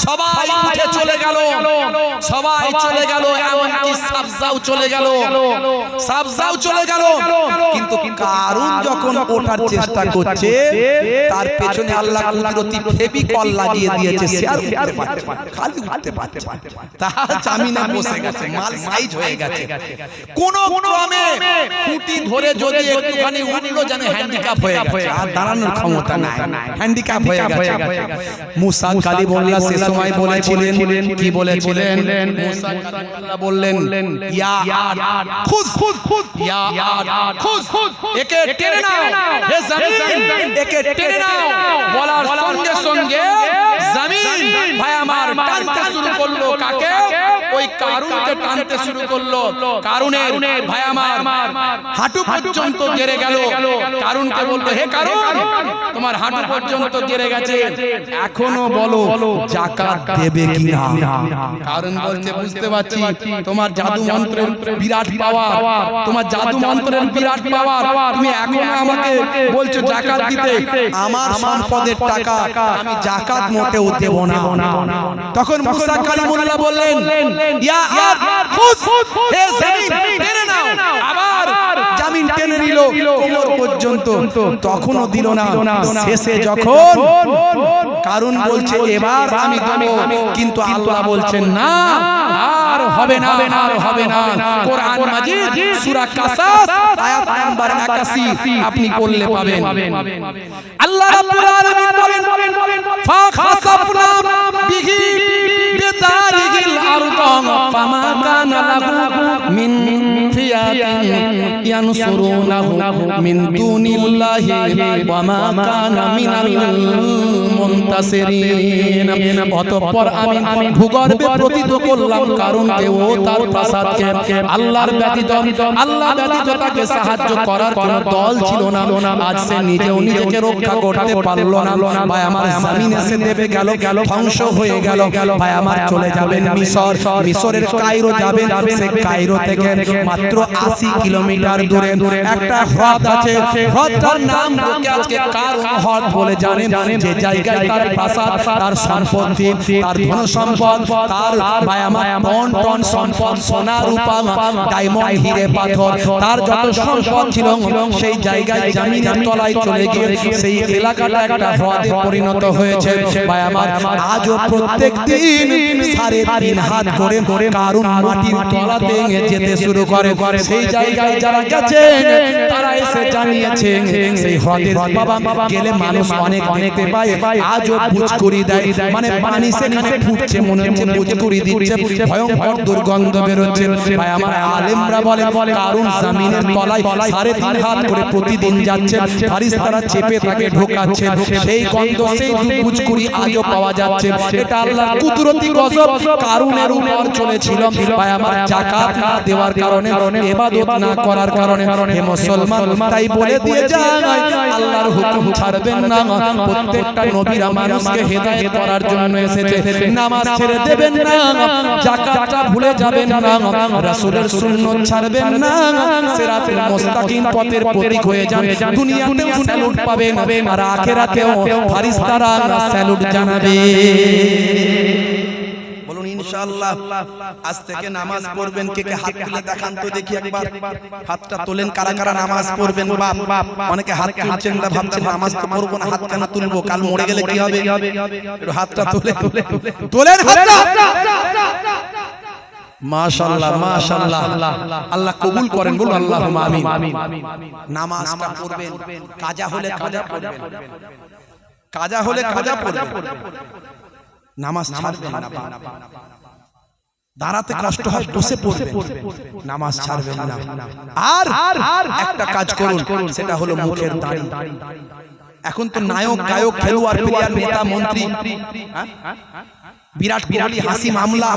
সবাই উঠে চলে গেল, সবাই চলে গেল, এমনকি সাবজাও চলে গেল, সাবজাও চলে গেল। কিন্তু কারুন যখন ওঠার চেষ্টা করছে, তার পেছনে আল্লাহ কুদরতি ফেভিকল লাগিয়ে দিয়েছে, সে আর উঠতে পারছে না, খালি উঠতে পারছে না, তার জামিনে বসে গেছে, মাল সাইজ হয়ে গেছে। কোন ক্রমে খুঁটি ধরে যদি একটুখানি উঠলো, জানে হ্যান্ডিক্যাপ হয়ে গেছে, আর দাঁড়ানোর ক্ষমতা নাই, হ্যান্ডিক্যাপ হয়ে গেছে। মুসা কালিমুল্লাহ সে সময় বলেছিলেন, কি বলেছিলেন? মুসা কালিমুল্লাহ বললেন, ইয়া আদ খুদ খুদ খুদ, ইয়া আদ খুদ, একে টেনে নাও, হে জমিন একে টেনে নাও। বলার সঙ্গে সঙ্গে জমিন ভাই আমার টানতে শুরু করলো, কাকে? ওই কারুনকে টানতে শুরু করলো। কারুনের ভাই আমার হাঁটু পর্যন্ত গেড়ে গেল। কারুনকে বললো, হে কারুন, তোমার হাঁটু পর্যন্ত গেড়ে গেছে, এখনো বলো যাকাত দেবে কিনা? কারুন বলছে, বুঝতে পারছি তোমার জাদু মন্ত্রের বিরাট পাওয়ার, তোমার জাদু মন্ত্রের বিরাট পাওয়ার, তুমি এখনো আমাকে বলছো যাকাত দিতে। আমার সম্পদের টাকা আমি যাকাত মোটেও দেব না। তখন মুসা কালিমুল্লাহ বললেন, ইয়া আদ খুদ, হে জমিন টেনে নাও। আবার জমিন টেনে নিল কোমর পর্যন্ত, তখনও দিল না। শেষে যখন কারুন বলছে এবার আমি দেব, কিন্তু আল্লাহ বলছেন না, আর হবে না, আর হবে না। কোরআন মাজিদ সূরা কাসাস আয়াত নাম্বার 81 আপনি পড়লে পাবেন। আল্লাহ রাব্বুল আলামিন বলেন, ফাখাসাফনা বিহি বিদারিহিল আরদ ফামা কানা লাহু মিন ফিয়াতিন ইয়ানসুরুনাহু মিন দুনিল্লাহি ওয়া মা কানা মিনাল মুনতাসিরিন। অতঃপর আমি ভূগর্ভে প্রতীত করলাম কারণকে ও তার প্রাসাদকে, আল্লাহর ব্যতীত তাকে সাহায্য করার কোনো দল ছিল না। আজ সে নিজেও নিজেকে রক্ষা করতে পারলো না। ভাই আমার জমিন এসে দেবে গেল, ধ্বংস হয়ে গেল। ভাই আমার চলে যাবেন মিশর, মিশরের কায়রো যাবেন। সে কায়রো থেকে মাত্র 80 কিলোমিটার দূরে একটা হ্রদ আছে, হ্রদটার নাম লোকে আজকে কারণ হ্রদ বলে জানেন। যে জায়গায় তার প্রাসাদ, তার সম্পত্তি, তার ধন সম্পদ, তার ভাই আমার টন টন সম্পদ, সোনা রূপা ডায়মন্ড হিরে পাথর, তার যত সম্পদ ছিল, সেই জায়গায় জমিনের তলায় চলে গিয়ে সেই এলাকাটা একটা হ্রদে পরিণত হয়েছে। ভাই আমার আজও প্রত্যেক দিন 3.5 হাত করে কারণ মাটির তলাতে যেতে শুরু করে। সেই জায়গায় যারা গেছেন তারা এসে জানিয়েছেন, সেই হ্রদের বাবা গেলে মানুষ অনেক দেখতে পায়, আজও পুচকুরি দেয়, মানে পানি সেখানে ফুটছে, মনে হচ্ছে পুচকুরি দিচ্ছে, ভয়ঙ্কর দুর্গন্ধ বেরোচ্ছে। ভাই আমার আলেমরা বলে কারণ জমিনের তলায় 3.5 হাত করে প্রতিদিন যাচ্ছে, ফারিস্তারা চেপে তাকে ঢোকাচ্ছে, সেই গন্ধ, সেই পুচকুরি আজও পাওয়া যাচ্ছে। এটা আল্লাহর কুদরতি গজব কারুনের উপর চলেছিল। ভাই আমার যাকাত না দেওয়ার কারণে, ইবাদত না করার কারণে। হে মুসলমান, তাই বলে দিয়ে যায় আল্লাহর হুকুম ছাড়বেন না। প্রত্যেকটা নবীরা মানুষকে হেদায়েত করার জন্য এসেছে। নামাজ ছেড়ে দেবেন না, যাকাতটা ভুলে যাবেন না, রাসূলের সুন্নাত ছাড়বেন না, সিরাতুল মুস্তাকিম পথের প্রতীক হয়ে যান। দুনিয়াতেও স্যালুট পাবেন আর আখিরাতেও ফেরেশতারা স্যালুট জানাবে। বলুন মাশাআল্লাহ। আজ থেকে নামাজ পড়বেন, কে কে হাত তুলে দেখান তো দেখি একবার। হাতটা তোলেন কারা কারা নামাজ পড়বেন। বাপ অনেকে হাত তুলছেন না, ভাবছেন নামাজ তো পড়বো না, হাত কেন তুলবো, কাল মরে গেলে কি হবে। একটু হাতটা তোলেন হাতটা। মাশাআল্লাহ মাশাআল্লাহ, আল্লাহ কবুল করেন, বলুন আল্লাহুম্মা আমিন। নামাজটা পড়বেন, কাজা হলে কাজা পড়বেন, কাজা হলে কাজা পড়বেন, নামাজ ছাড়বেন না। দাঁড়াতে কষ্ট হয়, বসে পড়বেন, নামাজ ছাড়বেন না। আর একটা কাজ করুন, সেটা হলো মুখের দাড়ি। এখন তো নায়ক গায়ক খেলোয়াড় প্লেয়ার নেতা মন্ত্রী, বিরাট কোহলি, হাসিম আমলা,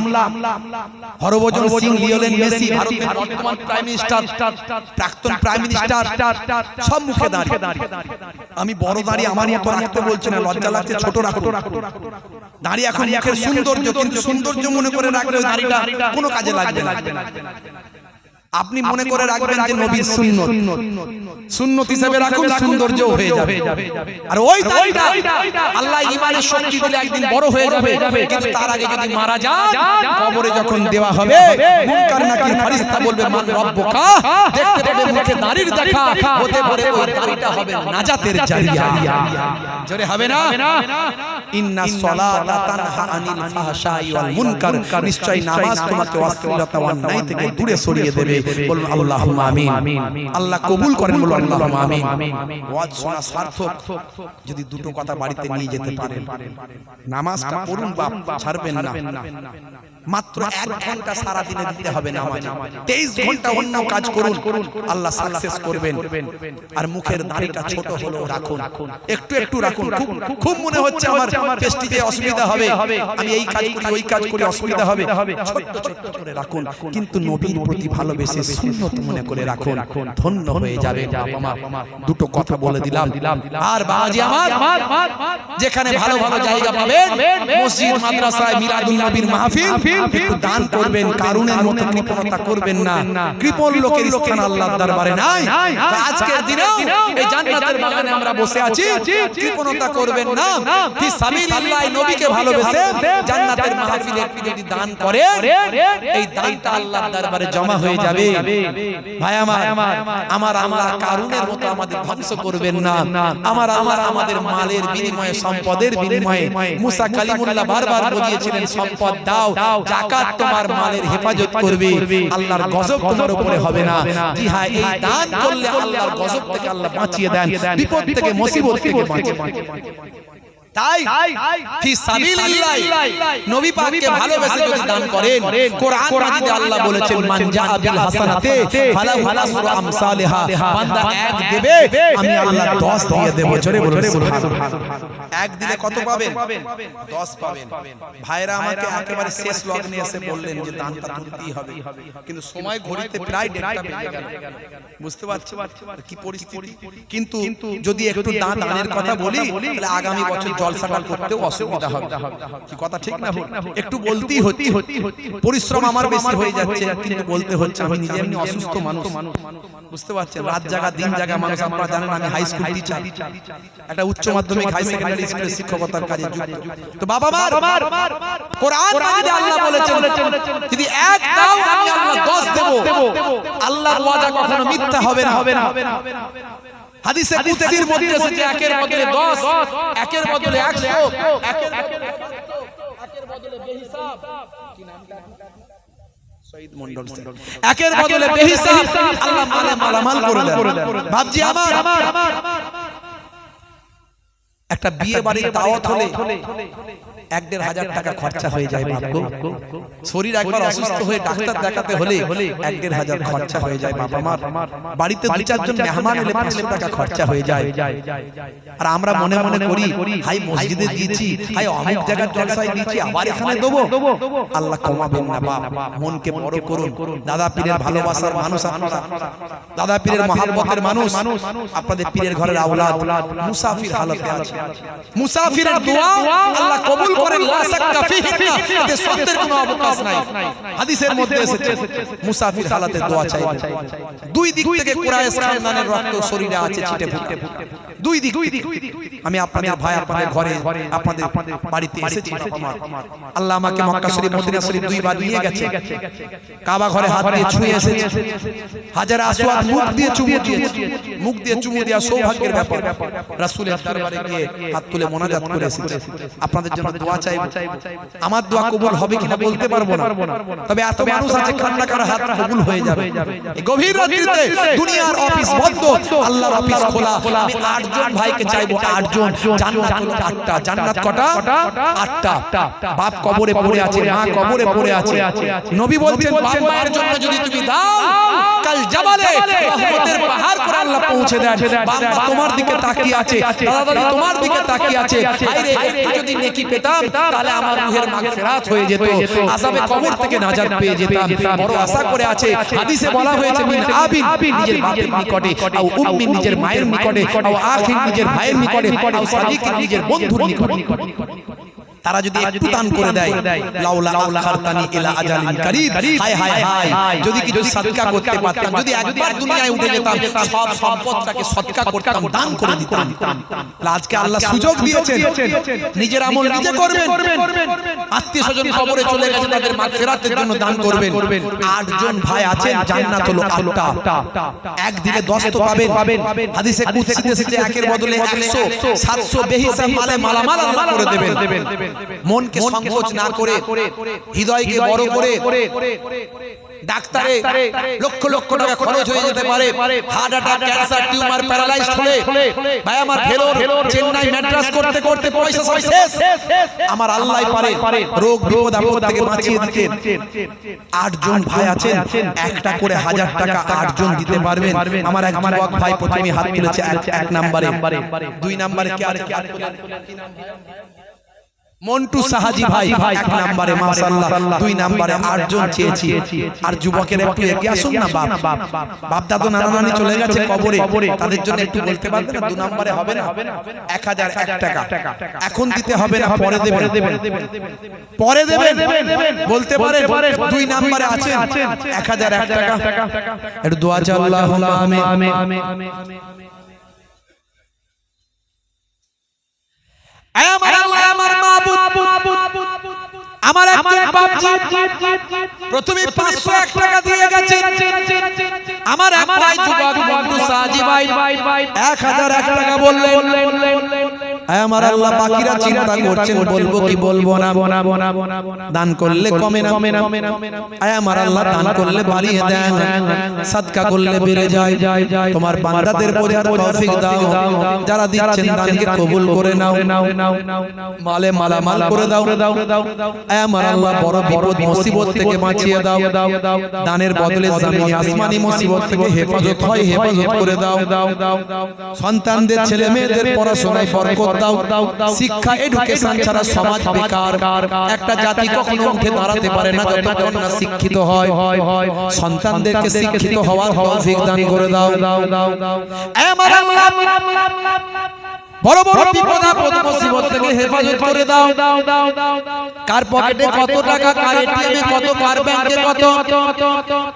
হরভজন সিং, লিওনেল মেসি, ভারতের বর্তমান প্রাইম মিনিস্টার, প্রাক্তন প্রাইম মিনিস্টার, সব মুখে দাড়ি। আমি বড় দাড়ি আমার মতো রাখতে বলছি না, লজ্জা লাগছে, ছোট রাখো। দাড়ি এখন মুখের সৌন্দর্য, কিন্তু সৌন্দর্য মনে করে রাখলে দাড়িটা কোনো কাজে লাগবে না। আপনি মনে করে রাখবেন যে নবীর সুন্নত, সুন্নত হিসেবে রাখুন, সৌন্দর্য হয়ে যাবে। আর ওই দাড়িটা আল্লাহ ঈমানের শক্তি দিলে একদিন বড় হয়ে যাবে, কিন্তু তার আগে যদি মারা যান, কবরে যখন দেওয়া হবে, মুনকার নাকির ফেরেশতা বলবে মান রব্বুকা, দেখতে পাবে মুখে দাড়ির দেখা, হতে পারে ওই দাড়িটা হবে নাজাতের জারিয়া। জোরে হবে না? ইন্নাস সালাতা তানহা আনিল ফাহশাই ওয়াল মুনকার, নিশ্চয় নামাজ তোমাকে অশ্লীলতা ও অন্যায় থেকে দূরে সরিয়ে দেবে। বলুন আল্লাহুম্মা আমিন। আল্লাহ কবুল করেন, বলুন আল্লাহুম্মা আমিন। ওয়াজ শোনা সার্থক যদি দুটো কথা বাড়িতে নিয়ে যেতে পারেন। নামাজটা পড়ুন, বাপ ছাড়বেন না। মাত্র 1 ঘন্টা সারা দিনে দিতে হবে নামাজে, 23 ঘন্টা অন্য কাজ করুন, আল্লাহ সাকসেস করবেন। আর মুখের দাড়িটা ছোট হলেও রাখুন, একটু একটু রাখুন। খুব মনে হচ্ছে আমার পেস্টিজে অসুবিধা হবে, আমি এই কাজ করি ওই কাজ করি, অসুবিধা হবে, ছোট ছোট করে রাখুন, কিন্তু নবীর প্রতি ভালোবেসে সুন্নত মনে করে রাখুন, ধন্য হয়ে যাবে। আমার দুটো কথা বলে দিলাম। আর বাবাজি আমার, যেখানে ভালো ভালো জায়গা পাবেন, মসজিদ, মাদ্রাসায়, মিলাদুন নবীর মাহফিল, একটু দান করবেন, কারুনের মতো কৃপণতা করবেন না। কৃপণ লোকের স্থান আল্লাহর দরবারে নাই। আজকের দিনেও এই জান্নাতের বাগানে আমরা বসে আছি, কৃপণতা করবেন না। ফি সাবিলিল্লাহ, নবীকে ভালোবেসে জান্নাতের মাহফিলে একটু যদি দান করে, এই দানটা আল্লাহর দরবারে জমা হয়ে যাবে। ভাই আমার আল্লাহ কারুনের মতো আমাদের ধ্বংস করবেন না। আমার আল্লাহ আমাদের মালের বিনিময়ে, সম্পদের বিনিময়ে, মুসা কালিমুল্লাহ বারবার বলিয়েছিলেন, সম্পদ দাও, যাকাত তোমার মালের হেফাজত করবে, আল্লাহর গজব তোমার উপরে হবে না। জি হ্যাঁ, এই দান করলে আল্লাহর গজব থেকে আল্লাহ বাঁচিয়ে দেন, বিপদ থেকে, মুসিবত থেকে বাঁচিয়ে দেন। তাই ফি সাবিলিল্লাহ, নবী পাককে ভালোবেসে যদি দান করেন, কোরআন মাজিদে আল্লাহ বলেছেন মান জাআ বিল হাসানাতি ফালাহু আশরু আমসালিহা, বান্দা 1 দেবে, আমি আল্লাহ 10 দিয়ে দেব। জোরে বলুন সুবহানাল্লাহ। 1 দিলে কত পাবেন? 10 পাবেন। ভাইরা আমাকে একেবারে শেষ লগ্নে এসে বললেন যে দানটা তুলতেই হবে, কিন্তু সময় ঘড়িতে প্রায় 1:30 বেজে গেল। বুঝতে পারছেন কি পরিস্থিতি? কিন্তু যদি একটু দানের কথা বলি, তাহলে আগামী বছর জলসাটা করতেও অসুবিধা হবে। কি কথা ঠিক না? একটু বলতেই হচ্ছে, পরিশ্রম আমার বেশি হয়ে যাচ্ছে, কিন্তু বলতে হচ্ছে। আমি নিজে এমনি অসুস্থ মানুষ, বুঝতে পারছেন, রাত জাগা দিন জাগা মানুষ। আপনারা জানেন আমি হাই স্কুল টিচার, একটা উচ্চ মাধ্যমিক হাই সেকেন্ডারি স্কুলের শিক্ষকতার কাজে যুক্ত। তো বাবা মার, কোরআন মাজিদে আল্লাহ বলেছেন যদি 1 দাও, আমি আল্লাহ 10 দেব। আল্লাহর ওয়াদা কখনো মিথ্যা হবে না। হাদিসে কুদসির মধ্যে এসেছে 1 এর বদলে 10, 1 এর বদলে 100, 1 এর বদলে বেহিসাব। কি নামটা? শহীদ মন্ডল স্যার। 1 এর বদলে বেহিসাব আল্লাহ মালামাল করে দেন। বাপজি আমার, একটা বিয়ে বাড়ির দাওয়াত হলে 1-1.5 হাজার টাকা খরচা হয়ে যায়। বাপগো, শরীর একবার অসুস্থ হয়ে ডাক্তার দেখাতে হলে 1-1.5 হাজার খরচা হয়ে যায়। বাবা আমার, বাড়িতে 2-4 জন মেহমান এলে 500 টাকা খরচা হয়ে যায়। আর আমরা মনে মনে করি হাই মসজিদে দিয়েছি, হাই অনেক জায়গায় জলসায় দিয়েছি, আবার এখানে দেবো। আল্লাহ কমাবেন না বাপ, মনকে বড় করুন। দাদা পীরের ভালোবাসার মানুষ আপনারা, দাদা পীরের মহব্বতের মানুষ, আপনাদের পীরের ঘরের আওলাদ মুসাফির হালতে আছে। মুসাফিরের দোয়া আল্লাহ কবুল করেন, লা শাক্কা ফিহি, এতে সন্দেহের কোনো অবকাশ নাই। হাদিসের মধ্যে এসেছে মুসাফির হালাতে দোয়া চাইবে। দুই দিক থেকে কুরাইশ খানদানের রক্ত শরীরে আছে ছিটে ফুটে, দুই দিক থেকে। আমি আপনাদের ভাই, আপনাদের ঘরে, আপনাদের বাড়িতে এসেছি। আল্লাহ আমাকে মক্কা শরীফ, মদিনা শরীফ দুইবার নিয়ে গেছে। কাবা ঘরে হাত দিয়ে ছুঁয়ে এসেছি, হাজার আসওয়াদ মুখ দিয়ে চুমু দিয়েছি, মুখ দিয়ে চুমু দেওয়া সৌভাগ্যের ব্যাপার। রাসূলের দরবারে গিয়ে হাত তুলে মোনাজাত করে এসেছি। আপনাদের জন্য দোয়া চাইব। আমার দোয়া কবুল হবে কিনা বলতে পারবো না, তবে এত মানুষ আছে কান্না করার হাত কবুল হয়ে যাবে। এই গভীর রাত্রিতে দুনিয়ার অফিস বন্ধ, আল্লাহর অফিস খোলা। আমি 8 জন ভাইকে চাইবো, 8 জন। জান্নাত হলো 8টা। জান্নাত কটা? 8টা। বাপ কবরে পড়ে আছে, মা কবরে পড়ে আছে। নবী বলছেন বাপ মায়ের জন্য যদি তুমি দাও, কাল জাবালে রহমতের পাহাড় করে আল্লাহ পৌঁছে দেন। বাপ মা তোমার দিকে তাকিয়ে আছে, দাদা দাদি তোমার দিকে তাকিয়ে আছে। হায়রে একটু যদি নেকি পেতাম তাহলে আমার রূহের মাগফিরাত হয়ে যেত, আযাবে কবর থেকে নাজাত পেয়ে যেতাম। বড় আশা করে আছে। হাদিসে বলা হয়েছে মিন আবিন, নিজের বাপের নিকটে, আও উম্মি নিজের মায়ের নিকটে, আও আখিন নিজের ভাইয়ের নিকটে, আও সাদিকিন নিজের বন্ধুর নিকটে। তারা যদি একটু দান করে দেয়, লাউলা আখারতানি ইলা আজালিন কারীব, হায় হায় হায়, যদি কিছু সদকা করতে পারতাম, যদি একবার দুনিয়ায় উঠে যেতাম, সব সম্পদটাকে সদকা করতাম, দান করে দিতাম। আজকে আল্লাহ সুযোগ দিয়েছেন, নিজের আমল নিজে করবেন। আত্মীয়স্বজন কবরে চলে গেছে, তাদের মাগফিরাতের জন্য দান করবেন। 8 জন ভাই আছেন, জান্নাত হলো 8টা। এক দিলে 10 তো পাবেন। হাদিসে কুদসিতে এসেছে একের বদলে 100, 700 বেহিসাব মালে মালামাল আল্লাহ করে দেবেন। মনকে সংকোচ না করে, হৃদয়কে বড় করে। ডাক্তারে লক্ষ লক্ষ টাকা খরচ হয়ে যেতে পারে, heart attack, cancer, tumour, paralysed হলে ভাই আমার ফেলোর, চেন্নাই ম্যাড্রাস করতে করতে পয়সা সব শেষ। আমার আল্লাহই পারে রোগ বিপদ আপদ থেকে বাঁচিয়ে দিতে। 8 জন ভাই আছেন, একটা করে 1000 টাকা 8 জন দিতে পারবেন। আমার এক যুবক ভাই প্রথমে হাত তুলেছে 1 নম্বরে, 2 নম্বরে কে আছে? মন্টু সাহাজি ভাই 1 নম্বরে, মাশাআল্লাহ। 2 নম্বরে 8 জন চেয়েছি। আর যুবকের একটু এগিয়ে আসুন না। বাপ দাদু নানা নানি চলে গেছে কবরে, তাদের জন্য একটু বলতে পারবেন 2 নম্বরে হবে না? 1001 টাকা এখন দিতে হবে না, পরে দেবেন, পরে দেবেন বলতে পারেন। 2 নম্বরে আছেন 1001 টাকা। একটু দোয়া চাই, আল্লাহুম্মা আমিন। আমার একজন বাপজি প্রথমে 501 টাকা দিয়ে গেছে। আমার এক ভাই যুবক বন্ধু সাজি ভাই 1001 টাকা বললেন। আমার আল্লাহ বাকিরা চিন্তা করছেন বলবো কি বলবো না। দান করলে কমে না, আমার আল্লাহ দান করলে বাড়িয়ে দেন, সাদকা করলে বেড়ে যায়। তোমার বান্দাদের বোঝার তৌফিক দাও, যারা দিচ্ছেন দানকে কবুল করে নাও, মালে মালামাল করে দাও। আমার আল্লাহ বড় বিপদ মুসিবত থেকে বাঁচিয়ে দাও। দানের বদলে জমিনি আসমানি মুসিবত থেকে হেফাজত হয়, হেফাজত করে দাও। সন্তানদের ছেলে মেয়েদের পড়াশোনায় বরকত দাও। শিক্ষা এডুকেশন ছাড়া সমাজ বেকার। একটা জাতি কখনো উঠে দাঁড়াতে পারে না যতক্ষণ না শিক্ষিত হয়। সন্তানদেরকে শিক্ষিত হওয়ার তৌফিক দান করে দাও। আমার আল্লাহ বড় বড় বিপদ আপদ মুসিবত থেকে হেফাজত করে দাও। কার পকেটে কত টাকা, কার এটিএমে কত, কার ব্যাংকে কত।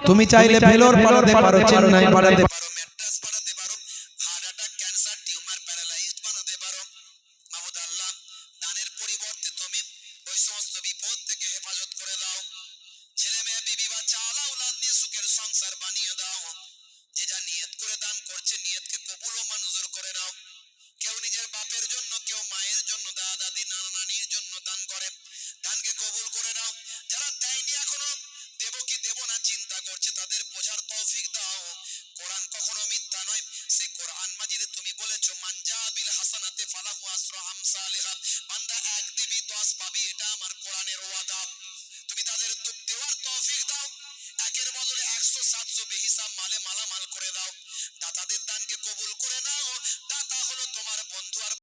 তুমি চাইলে ভেলোর পাঠাতে পারো, চেন্নাই পাঠাতে পারো, ম্যাড্রাস পাঠাতে পারো, heart attack, cancer, tumour, paralysed বানাতে পারো। মাবুদ আল্লাহ দানের পরিবর্তে তুমি ওই সমস্ত বিপদ থেকে হেফাজত করে দাও। ছেলে মেয়ে, বিবি বাচ্চা, আওলাদ নিয়ে সুখের সংসার বানিয়ে দাও। যে যা নিয়ত করে দান করছে, নিয়তকে কবুল ও মঞ্জুর করে নাও। কেউ নিজের বাপের জন্য, কেউ মায়ের জন্য, দাদা দাদি নানা নানির জন্য দান করে, দানকে কবুল করে নাও। যারা দেয়নি এখনো, দেব কি দেব না চিন্তা করছে, তাদের বোঝার তৌফিক দাও। কোরআন কখনো মিথ্যা নয়। সেই কোরআন মাজিদে তুমি বলেছো মান জা বিল হাসানাতি ফালাহু আসরু আমসালিহা, বান্দা 1 দিবি 10 পাবি, এটা আমার কোরআনের ওয়াদা।